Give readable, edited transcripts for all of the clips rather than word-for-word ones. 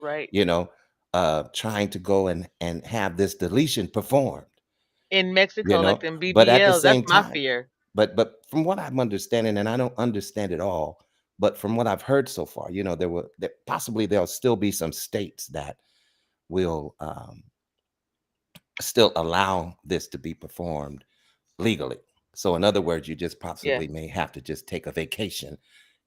Right. you know, trying to go and have this deletion performed, In you Mexico, like know. them But at the BBLs, that's same my time, fear. but from what I'm understanding, and I don't understand it all, but from what I've heard so far, possibly there'll still be some states that will still allow this to be performed legally. So in other words, you just Yeah. possibly may have to just take a vacation.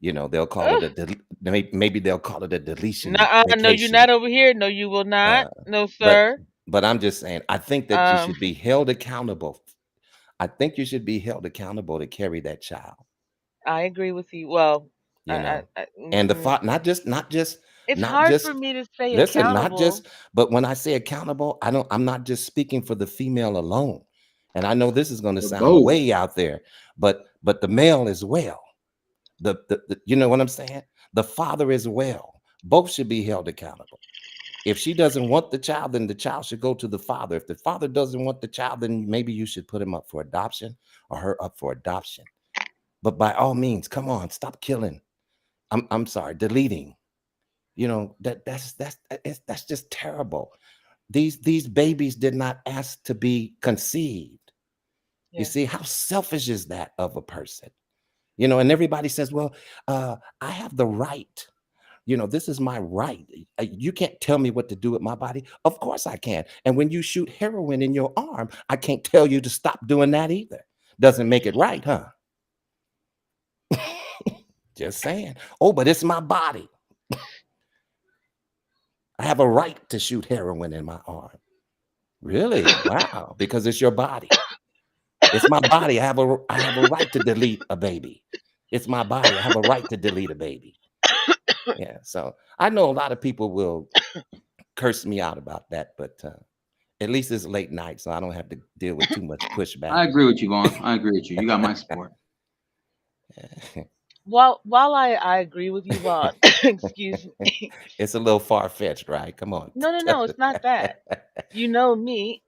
They'll call it Ugh. a maybe they'll call it a deletion Nuh-uh. No, you're vacation. not over here. No, you will not. Uh, No, but sir. but I'm just saying, I think that you Um, should be held accountable. I think you should be held accountable to carry that child. I agree with you. Well, You know, and the mm, thought, it's not hard for just me to stay listen, not accountable. just, but when I say accountable, I'm not just speaking for the female alone. And I know this is going to For sound both. way out there, but the male as well. You know what I'm saying? The father as well. Both should be held accountable. If she doesn't want the child, then the child should go to the father. If the father doesn't want the child, then maybe you should put him up for adoption or her up for adoption. But by all means, come on, stop killing. I'm sorry, deleting. That's just terrible. These babies did not ask to be conceived. You Yeah. see, how selfish is that of a person? And everybody says, well, I have the right. This is my right. You can't tell me what to do with my body. Of course I can. And when you shoot heroin in your arm, I can't tell you to stop doing that either. Doesn't make it right, huh? Just saying. Oh, but it's my body. I have a right to shoot heroin in my arm. Really? Wow. Because it's your body. It's my body. I have a right to delete a baby. It's my body. I have a right to delete a baby. Yeah. So I know a lot of people will curse me out about that, but at least it's late night, so I don't have to deal with too much pushback. I agree with you, Vaughn. I agree with you. You got my support. While I agree with you, Vaughn, excuse me. It's a little far-fetched, right? Come on. No, no, no, it's not that. You know me.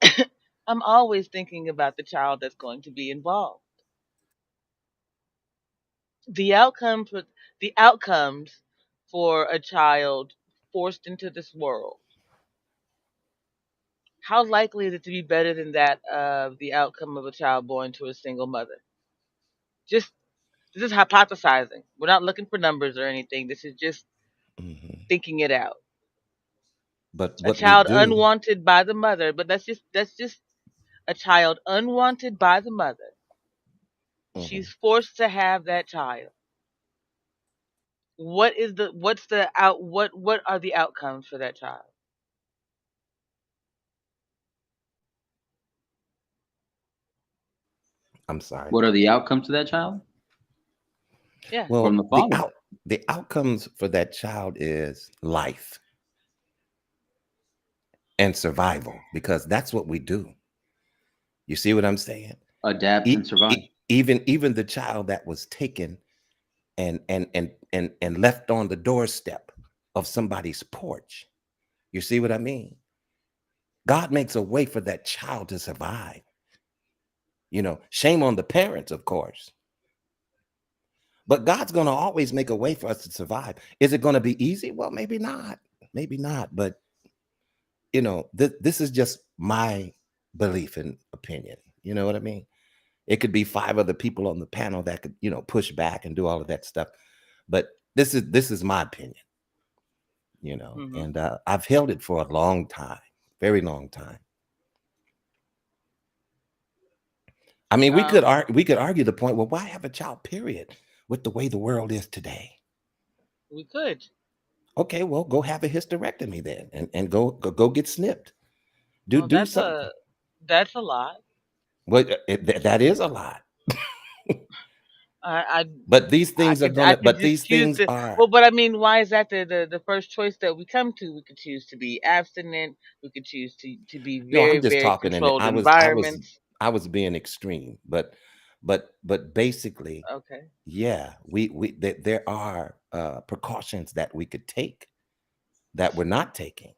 I'm always thinking about the child that's going to be involved. The outcome for the outcomes for a child forced into this world. How likely is it to be better than that of the outcome of a child born to a single mother? Just this is hypothesizing. We're not looking for numbers or anything. This is just Mhm. thinking it out. But A what we child do, unwanted by the mother, but that's just a child unwanted by the mother. mhm, She's forced to have that child. What are the outcomes for that child? I'm sorry. What are the outcomes to that child Yeah. from Well, the father? the outcomes for that child is life and survival, because that's what we do. You see what I'm saying? Adapt and survive. Even the child that was taken and left on the doorstep of somebody's porch. You see what I mean? God makes a way for that child to survive. Shame on the parents, of course. But God's going to always make a way for us to survive. Is it going to be easy? Well, maybe not. Maybe not. But, this is just my belief and opinion. You know what I mean? It could be 5 other people on the panel that could, push back and do all of that stuff. But this is my opinion. Hmm. And I've held it for a long time, very long time. I mean, Um, we could argue the point. Well, why have a child? Period. With the way the world is today. we could. Okay, well, go have a hysterectomy then, and go get snipped. Do Well, do something. that's a lot. Well, that is a lot. I But these things are I gonna. could But just these choose things to. are. Well, but I mean, why is that the first choice that we come to? We could choose to be abstinent. We could choose to be No, very I'm just very talking, and controlled I was environments. I was being extreme, but basically, Okay. yeah, there are precautions that we could take that we're not taking.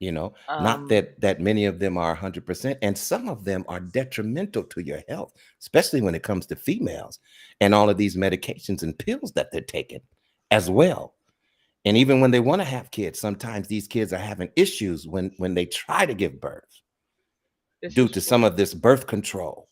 Not Um. that many of them are 100%, and some of them are detrimental to your health, especially when it comes to females and all of these medications and pills that they're taking as well. And even when they want to have kids, sometimes these kids are having issues when they try to give birth This due is to true. some of this birth control.